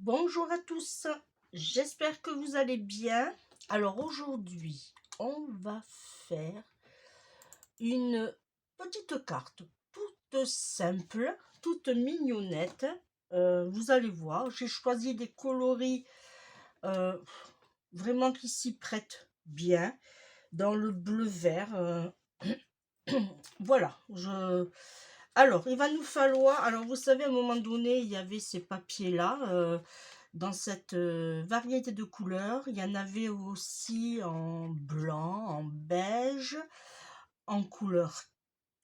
Bonjour à tous, j'espère que vous allez bien. Alors aujourd'hui, on va faire une petite carte toute simple, toute mignonnette. Vous allez voir, j'ai choisi des coloris euh, vraiment qui s'y prêtent bien, dans le bleu-vert. Voilà, alors il va nous falloir, alors vous savez, à un moment donné, il y avait ces papiers-là. Dans cette variété de couleurs, il y en avait aussi en blanc, en beige, en couleur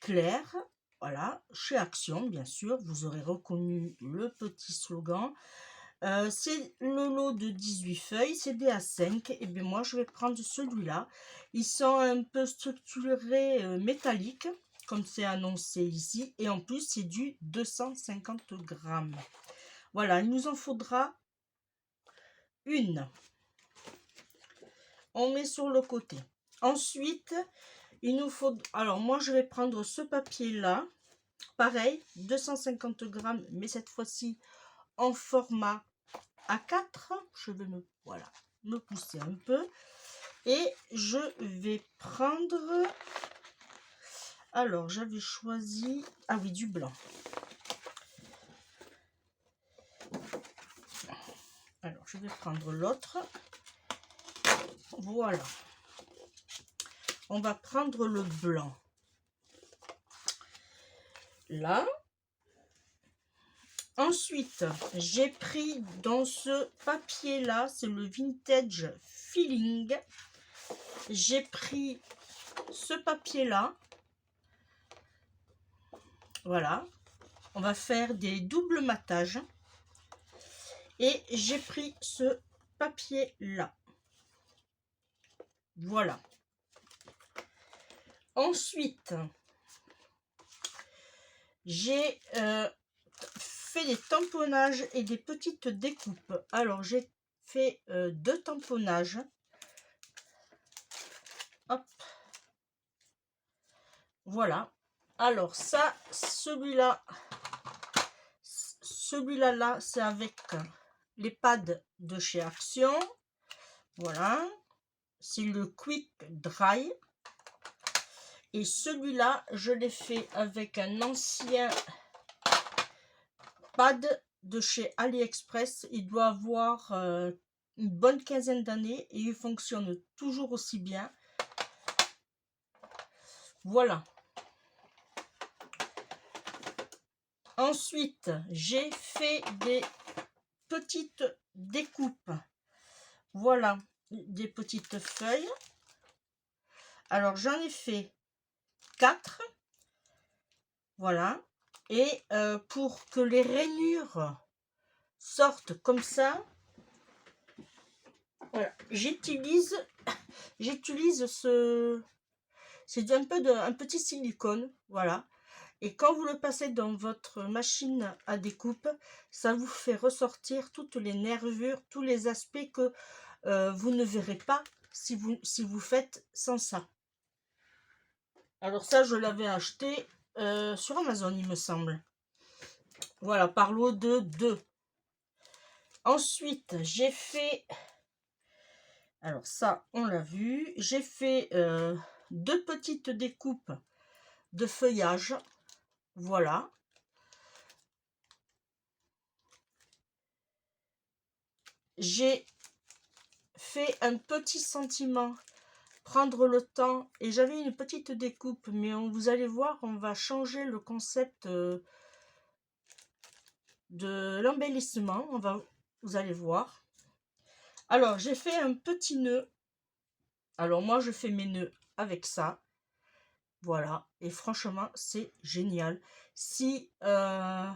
claire. Voilà, chez Action, bien sûr, vous aurez reconnu le petit slogan. C'est le lot de 18 feuilles, c'est des A5. Et bien moi, je vais prendre celui-là. Ils sont un peu structurés métalliques, comme c'est annoncé ici. Et en plus, c'est du 250 grammes. Voilà, il nous en faudra une. On met sur le côté. Ensuite, il nous faut... Alors, moi, je vais prendre ce papier-là. Pareil, 250 grammes, mais cette fois-ci en format A4. Je vais me pousser un peu. Et je vais prendre... Alors, j'avais choisi... Ah oui, du blanc. Alors, je vais prendre l'autre. Voilà. On va prendre le blanc. Là. Ensuite, j'ai pris dans ce papier-là, c'est le Vintage Feeling. J'ai pris ce papier-là. Voilà. On va faire des doubles matages. Et j'ai pris ce papier-là. Voilà. Ensuite, j'ai fait des tamponnages et des petites découpes. Alors, j'ai fait 2 tamponnages. Hop. Voilà. Alors, ça, celui-là, là, c'est avec les pads de chez Action. Voilà. C'est le Quick Dry. Et celui-là, je l'ai fait avec un ancien pad de chez AliExpress. Il doit avoir une bonne quinzaine d'années et il fonctionne toujours aussi bien. Voilà. Ensuite, j'ai fait des petites découpes. Voilà, des petites feuilles. Alors, j'en ai fait 4. Voilà. Et pour que les rainures sortent comme ça, voilà, j'utilise ce... C'est un petit silicone, voilà. Et quand vous le passez dans votre machine à découpe, ça vous fait ressortir toutes les nervures, tous les aspects que vous ne verrez pas si vous faites sans ça. Alors ça, je l'avais acheté sur Amazon, il me semble. Voilà, par lot de 2. Ensuite, j'ai fait... Alors ça, on l'a vu. J'ai fait 2 petites découpes de feuillage. Voilà. J'ai fait un petit sentiment, prendre le temps, et j'avais une petite découpe, mais vous allez voir, on va changer le concept de l'embellissement. Vous allez voir. Alors, j'ai fait un petit nœud. Alors, moi, je fais mes nœuds avec ça. Voilà. Et franchement, c'est génial. Si... ben,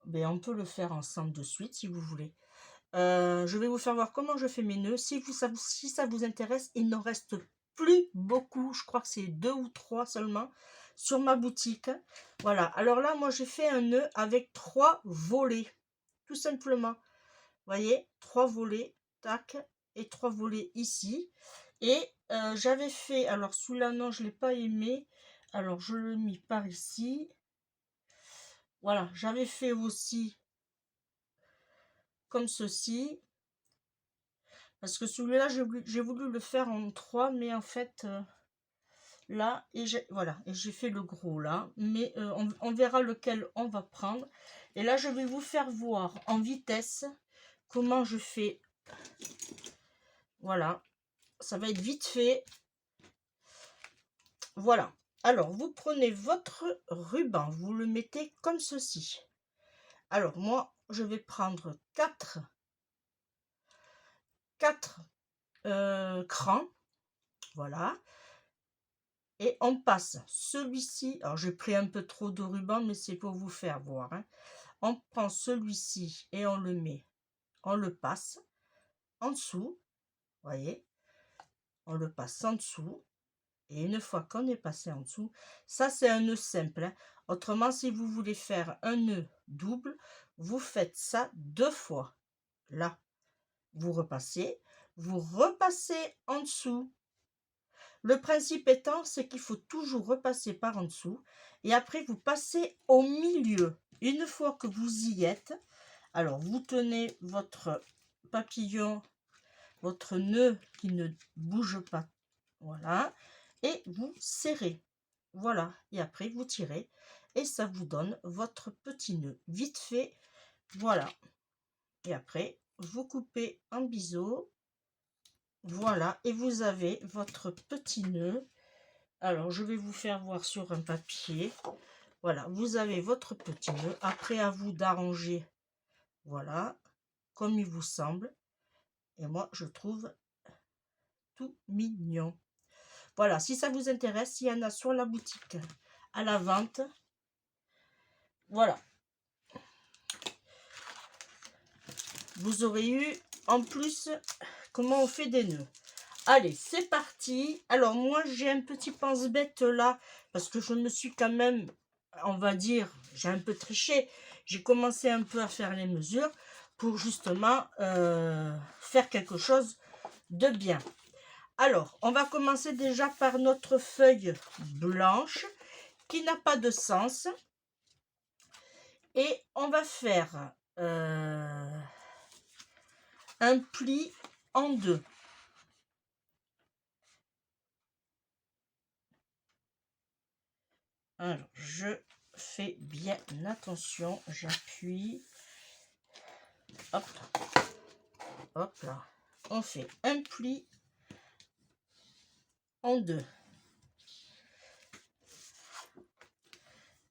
on peut le faire ensemble de suite, si vous voulez. Je vais vous faire voir comment je fais mes nœuds. Si ça vous intéresse, il n'en reste plus beaucoup. Je crois que c'est 2 ou 3 seulement sur ma boutique. Voilà. Alors là, moi, j'ai fait un nœud avec 3 volets. Tout simplement. Vous voyez, 3 volets. Tac. Et 3 volets ici. Et j'avais fait... Alors, celui-là, non, je ne l'ai pas aimé. Alors, je le mis par ici. Voilà. J'avais fait aussi comme ceci. Parce que celui-là, j'ai voulu le faire en 3, mais en fait, là, et voilà, et j'ai fait le gros là. Mais on verra lequel on va prendre. Et là, je vais vous faire voir en vitesse comment je fais. Voilà, ça va être vite fait. Voilà. Alors, vous prenez votre ruban, vous le mettez comme ceci. Alors, moi, je vais prendre 4 crans. Voilà. Et on passe celui-ci. Alors, j'ai pris un peu trop de ruban, mais c'est pour vous faire voir. Hein. On prend celui-ci et on le met. On le passe en dessous. Voyez. On le passe en dessous. Et une fois qu'on est passé en dessous, ça c'est un nœud simple. Hein. Autrement, si vous voulez faire un nœud double, vous faites ça 2 fois. Là, vous repassez en dessous. Le principe étant, c'est qu'il faut toujours repasser par en dessous. Et après, vous passez au milieu. Une fois que vous y êtes, alors vous tenez votre papillon, votre nœud qui ne bouge pas. Voilà. Et vous serrez. Voilà. Et après, vous tirez. Et ça vous donne votre petit nœud. Vite fait. Voilà. Et après, vous coupez en biseau. Voilà. Et vous avez votre petit nœud. Alors, je vais vous faire voir sur un papier. Voilà. Vous avez votre petit nœud. Après, à vous d'arranger. Voilà. Comme il vous semble. Et moi, je trouve tout mignon. Voilà, si ça vous intéresse, il y en a sur la boutique à la vente. Voilà. Vous aurez eu en plus comment on fait des nœuds. Allez, c'est parti. Alors moi, j'ai un petit pense-bête là parce que je me suis quand même, on va dire, j'ai un peu triché. J'ai commencé un peu à faire les mesures pour justement faire quelque chose de bien. Alors, on va commencer déjà par notre feuille blanche qui n'a pas de sens. Et on va faire un pli en 2. Alors, je fais bien attention, j'appuie. Hop, hop là. On fait un pli en 2.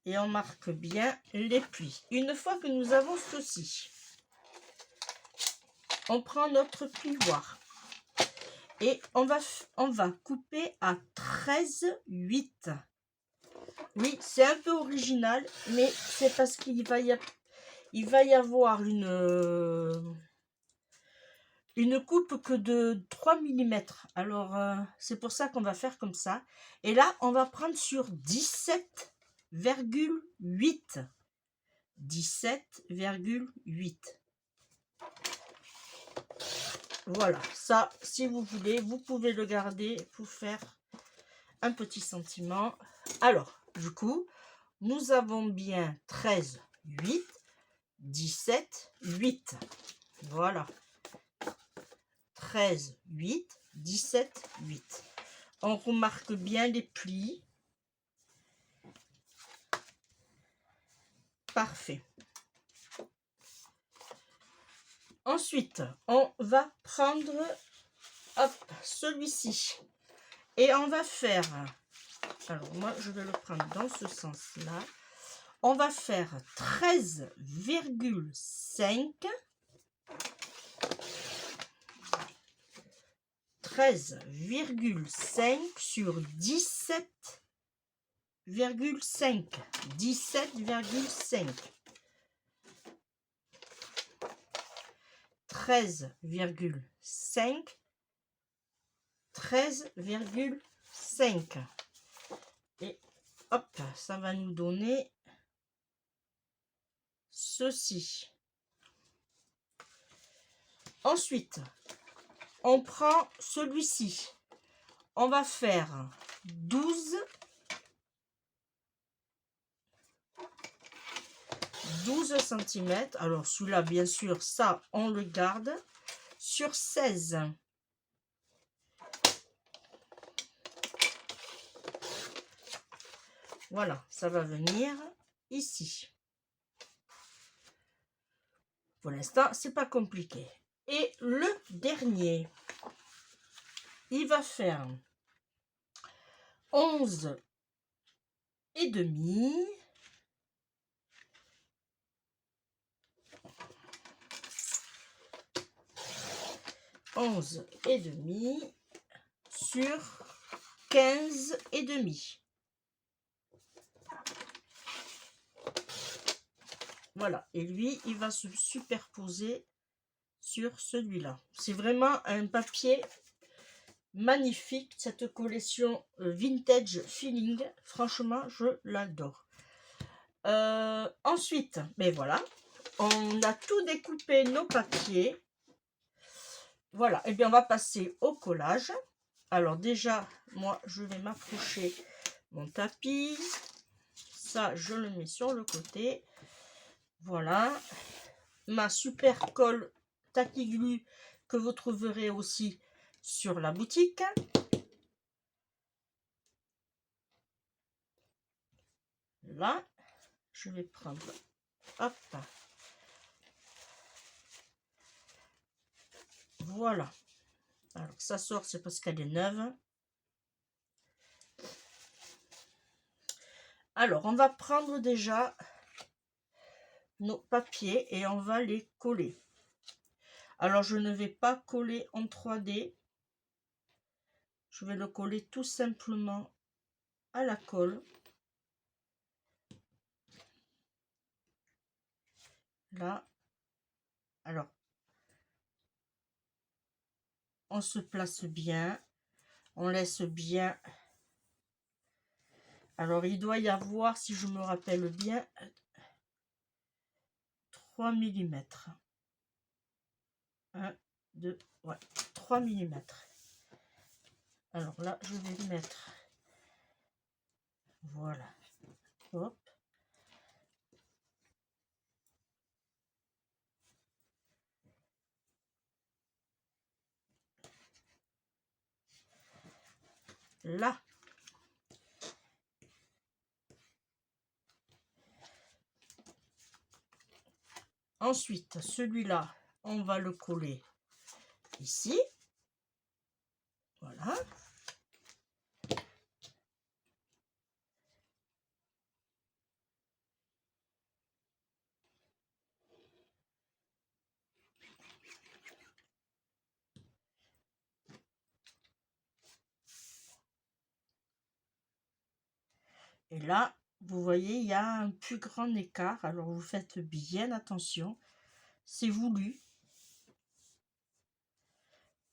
Et on marque bien les plis. Une fois que nous avons ceci, on prend notre plioir et on va couper à 13,8. Oui, c'est un peu original, mais c'est parce qu'il va y avoir une coupe que de 3 mm. Alors, c'est pour ça qu'on va faire comme ça. Et là, on va prendre sur 17,8. 17,8. Voilà, ça, si vous voulez, vous pouvez le garder pour faire un petit sentiment. Alors, du coup, nous avons bien 13,8, 17,8. Voilà. 13,8, 17,8. On remarque bien les plis. Parfait. Ensuite, on va prendre celui-ci. Et on va faire... Alors, moi, je vais le prendre dans ce sens-là. On va faire 13,5. 13,5 sur 17,5. 17,5. 13,5. 13,5. Et hop, ça va nous donner ceci. Ensuite, on prend celui-ci. On va faire 12 12 cm. Alors celui-là, bien sûr, ça, on le garde sur 16. Voilà, ça va venir ici. Pour l'instant, c'est pas compliqué. Et le dernier, il va faire 11 et demi. 11 et demi sur 15 et demi. Voilà, et lui, il va se superposer sur celui-là. C'est vraiment un papier magnifique, cette collection Vintage Feeling. Franchement, je l'adore. Ensuite, mais voilà, on a tout découpé nos papiers. Voilà, et bien on va passer au collage. Alors déjà, moi, je vais m'approcher mon tapis. Ça, je le mets sur le côté. Voilà. Ma super colle Tacky Glue que vous trouverez aussi sur la boutique. Là, je vais prendre, hop, voilà. Alors ça sort, c'est parce qu'elle est neuve. Alors, on va prendre déjà nos papiers et on va les coller. Alors, je ne vais pas coller en 3D. Je vais le coller tout simplement à la colle. Là. Alors, on se place bien. On laisse bien. Alors, il doit y avoir, si je me rappelle bien, 3 mm. 1, 2, ouais, 3 mm. Alors là, je vais le mettre. Voilà. Hop. Là. Ensuite, celui-là, on va le coller ici. Voilà. Et là, vous voyez, il y a un plus grand écart. Alors, vous faites bien attention. C'est voulu.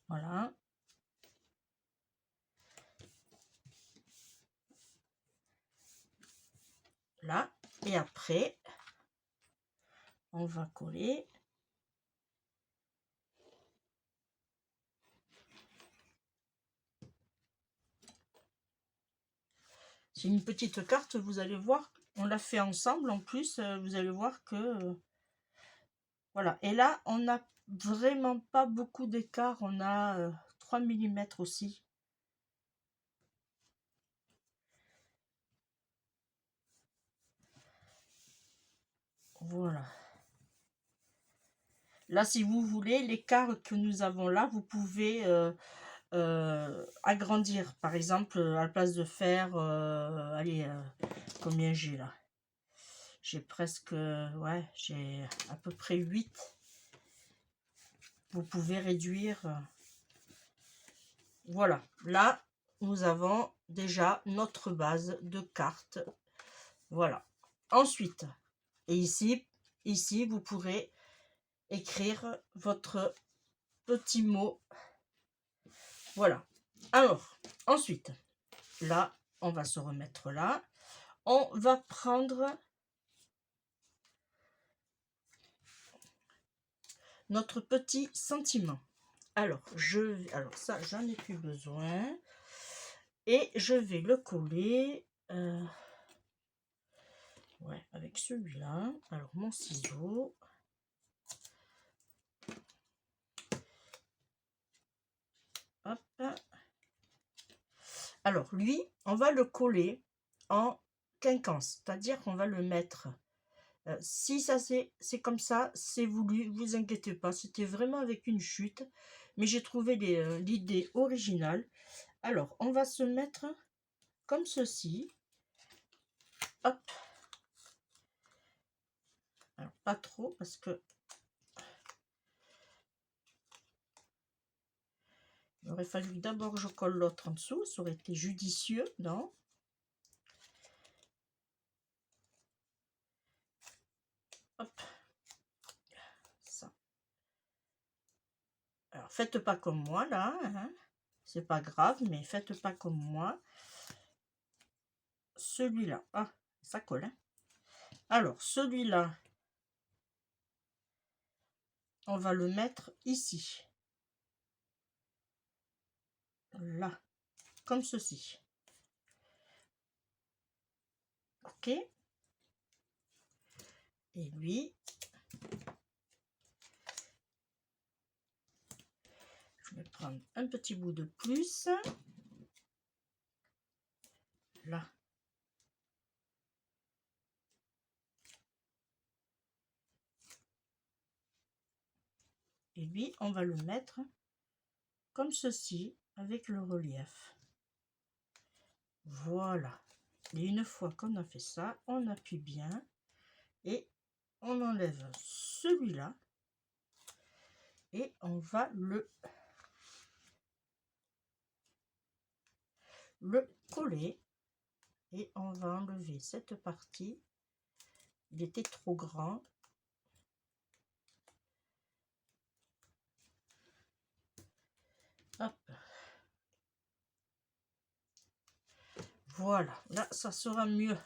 Voilà. Là. Et après, on va coller. C'est une petite carte, vous allez voir. On l'a fait ensemble en plus. Vous allez voir que... voilà. Et là, on n'a vraiment pas beaucoup d'écart. On a 3 mm aussi. Voilà. Là, si vous voulez, l'écart que nous avons là, vous pouvez agrandir. Par exemple, à la place de faire, allez, combien j'ai là? J'ai presque, ouais, j'ai à peu près 8. Vous pouvez réduire. Voilà, là, nous avons déjà notre base de cartes. Voilà. Ensuite, et ici, vous pourrez écrire votre petit mot. Voilà. Alors, ensuite, là, on va se remettre là. On va prendre notre petit sentiment. Alors, alors ça, j'en ai plus besoin. Et je vais le coller. Ouais, avec celui-là. Alors, mon ciseau. Hop. Alors, lui, on va le coller en quinconce, c'est-à-dire qu'on va le mettre. Si ça c'est comme ça, c'est voulu, vous inquiétez pas, c'était vraiment avec une chute, mais j'ai trouvé l'idée originale. Alors, on va se mettre comme ceci. Hop. Alors, pas trop, parce que il aurait fallu que d'abord je colle l'autre en dessous, ça aurait été judicieux, non? Hop. Ça. Alors, faites pas comme moi, là, hein. C'est pas grave, mais faites pas comme moi. Celui-là, ah, ça colle, hein. Alors, celui-là, on va le mettre ici. Là, comme ceci. Ok. Et lui, je vais prendre un petit bout de plus. Là. Et lui, on va le mettre comme ceci, avec le relief. Voilà. Et une fois qu'on a fait ça, on appuie bien et on enlève celui-là et on va le coller et on va enlever cette partie. Il était trop grand. Hop. Voilà, là ça sera mieux.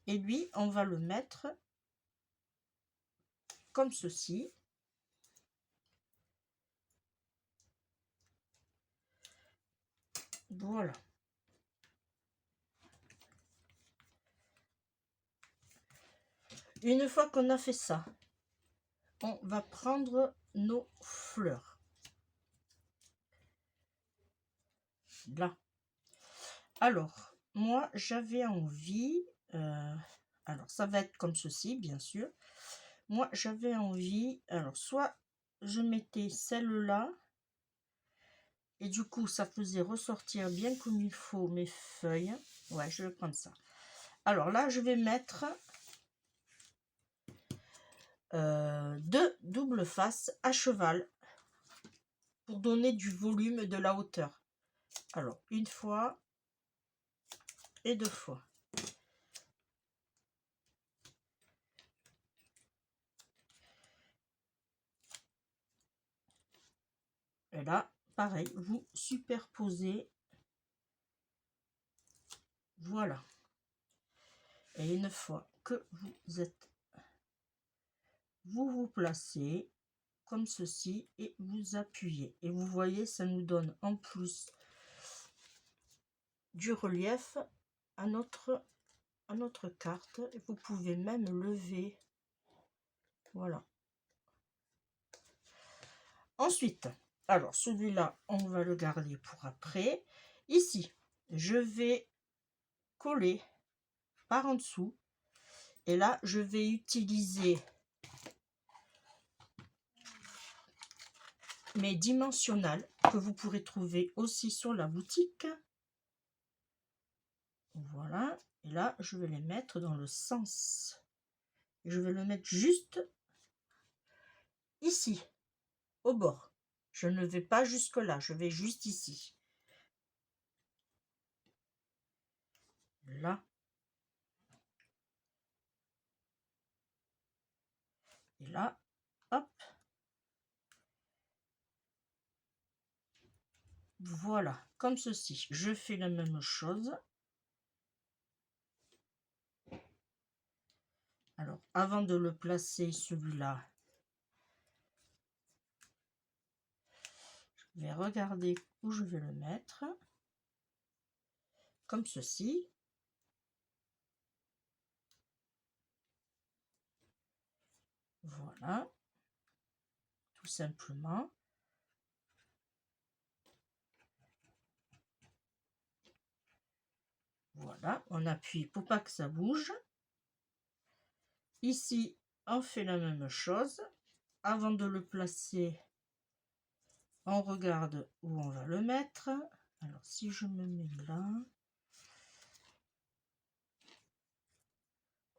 Et lui, on va le mettre comme ceci. Voilà. Une fois qu'on a fait ça, on va prendre nos fleurs. Là. Alors, moi, j'avais envie... alors, ça va être comme ceci, bien sûr. Moi, j'avais envie... Alors, soit je mettais celle-là, et du coup, ça faisait ressortir bien comme il faut mes feuilles. Ouais, je vais prendre ça. Alors là, je vais mettre... deux doubles faces à cheval pour donner du volume, de la hauteur. Alors, une fois et deux fois. Et là, pareil, vous superposez. Voilà. Et une fois que vous placez comme ceci et vous appuyez. Et vous voyez, ça nous donne en plus du relief à notre carte. Et vous pouvez même lever. Voilà. Ensuite, alors celui-là, on va le garder pour après. Ici, je vais coller par en dessous. Et là, je vais utiliser mes dimensionnels que vous pourrez trouver aussi sur la boutique. Voilà. Et là, je vais les mettre dans le sens. Je vais le mettre juste ici, au bord. Je ne vais pas jusque là, je vais juste ici. Là. Et là, hop. Voilà, comme ceci. Je fais la même chose. Alors, avant de le placer, celui-là, je vais regarder où je vais le mettre. Comme ceci. Voilà, tout simplement. Voilà, on appuie pour pas que ça bouge. Ici, on fait la même chose. Avant de le placer, on regarde où on va le mettre. Alors, si je me mets là,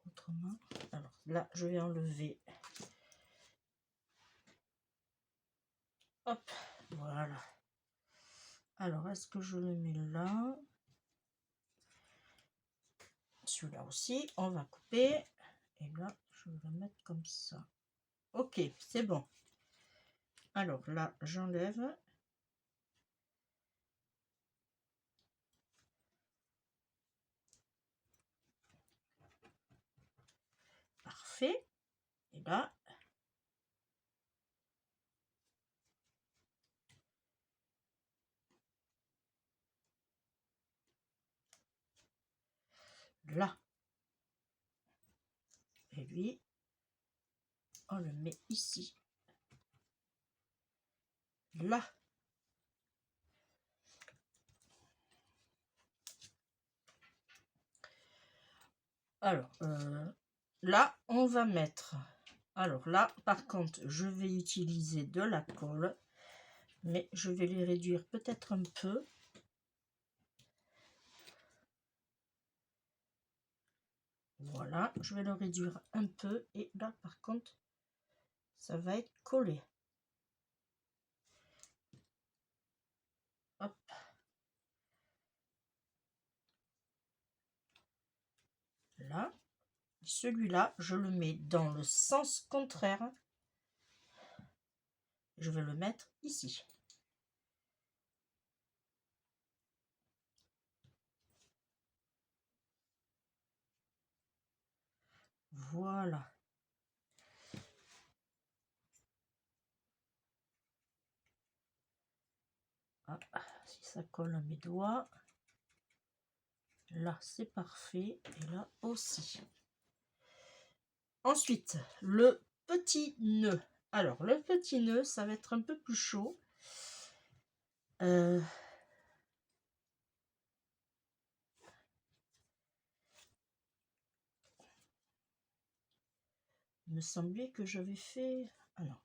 autrement, alors là, je vais enlever. Hop, voilà. Alors, est-ce que je le mets là? Celui-là aussi, on va couper. Et là, je vais le mettre comme ça. Ok, c'est bon. Alors là, j'enlève. Parfait. Et là, là. Et lui, on le met ici. Là. Alors, là, on va mettre... Alors là, par contre, je vais utiliser de la colle, mais je vais les réduire peut-être un peu. Voilà, je vais le réduire un peu et là, par contre, ça va être collé. Hop. Là. Celui-là, je le mets dans le sens contraire. Je vais le mettre ici. Voilà. Ah, si ça colle à mes doigts. Là, c'est parfait. Et là aussi. Ensuite, le petit nœud. Alors, le petit nœud, ça va être un peu plus chaud. Il me semblait que j'avais fait... Ah non.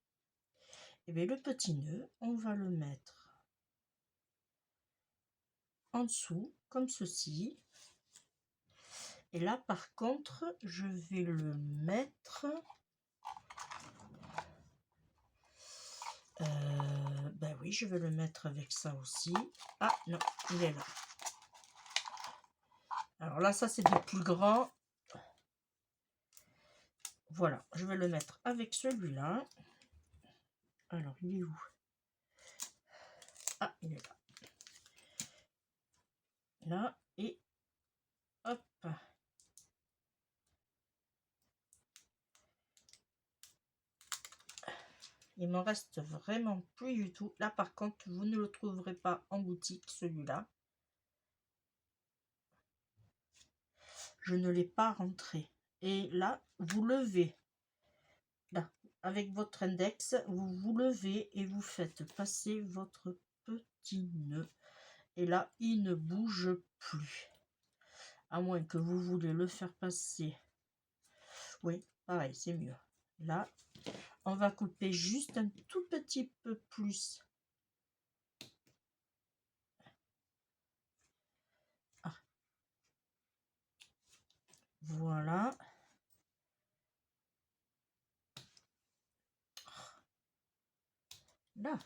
Et bien, le petit nœud, on va le mettre en dessous, comme ceci. Et là, par contre, je vais le mettre... ben oui, je vais le mettre avec ça aussi. Ah non, il est là. Alors là, ça c'est du plus grand. Voilà, je vais le mettre avec celui-là. Alors, il est où? Ah, il est là. Là, et hop. Il m'en reste vraiment plus du tout. Là, par contre, vous ne le trouverez pas en boutique, celui-là. Je ne l'ai pas rentré. Et là, vous levez. Là, avec votre index, vous levez et vous faites passer votre petit nœud. Et là, il ne bouge plus. À moins que vous voulez le faire passer. Oui, pareil, c'est mieux. Là, on va couper juste un tout petit peu plus. Ah. Voilà. Là.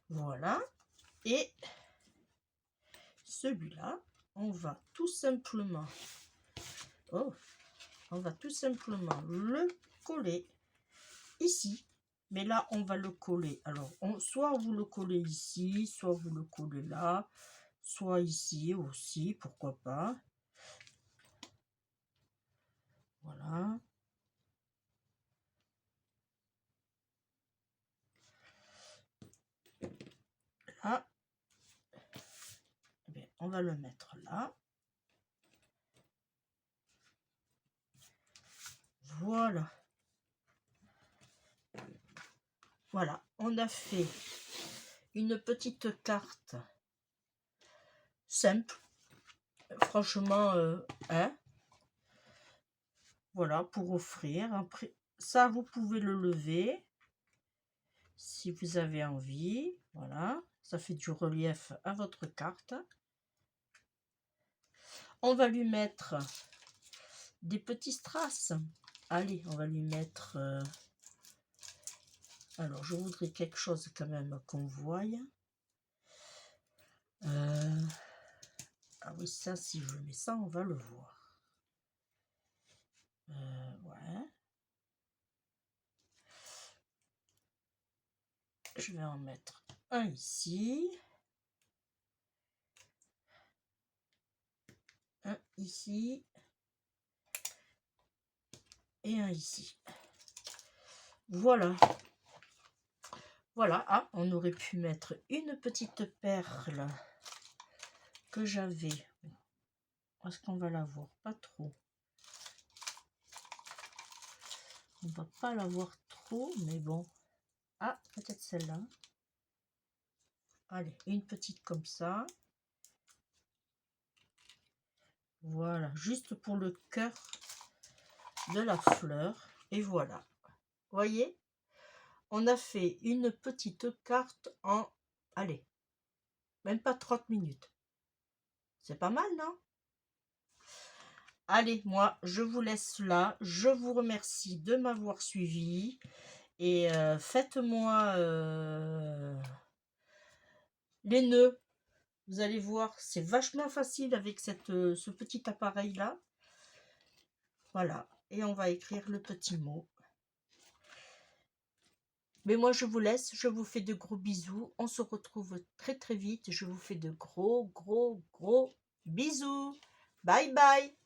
Voilà. Et celui-là, on va tout simplement... Oh, on va tout simplement le coller ici. Mais là, on va le coller. Alors, soit vous le collez ici, soit vous le collez là, soit ici aussi, pourquoi pas. Voilà. Là. Eh bien, on va le mettre là. Voilà, on a fait une petite carte simple, franchement, hein, voilà, pour offrir. Après, ça, vous pouvez le lever si vous avez envie. Voilà, ça fait du relief à votre carte. On va lui mettre des petits strass. Allez, on va lui mettre... alors, je voudrais quelque chose quand même qu'on voie. Ah oui, ça, si je mets ça, on va le voir. Ouais. Je vais en mettre un ici. Un ici. Et un ici. Voilà. Voilà. Ah, on aurait pu mettre une petite perle que j'avais. Est-ce qu'on va la voir? Pas trop. On va pas la voir trop, mais bon. Ah, peut-être celle-là. Allez, une petite comme ça. Voilà, juste pour le cœur de la fleur. Et voilà. Voyez, on a fait une petite carte en, allez, même pas 30 minutes. C'est pas mal, non? Allez, moi, je vous laisse là. Je vous remercie de m'avoir suivi. Et faites-moi les nœuds. Vous allez voir, c'est vachement facile avec ce petit appareil-là. Voilà. Et on va écrire le petit mot. Mais moi, je vous laisse. Je vous fais de gros bisous. On se retrouve très, très vite. Je vous fais de gros, gros, gros bisous. Bye, bye.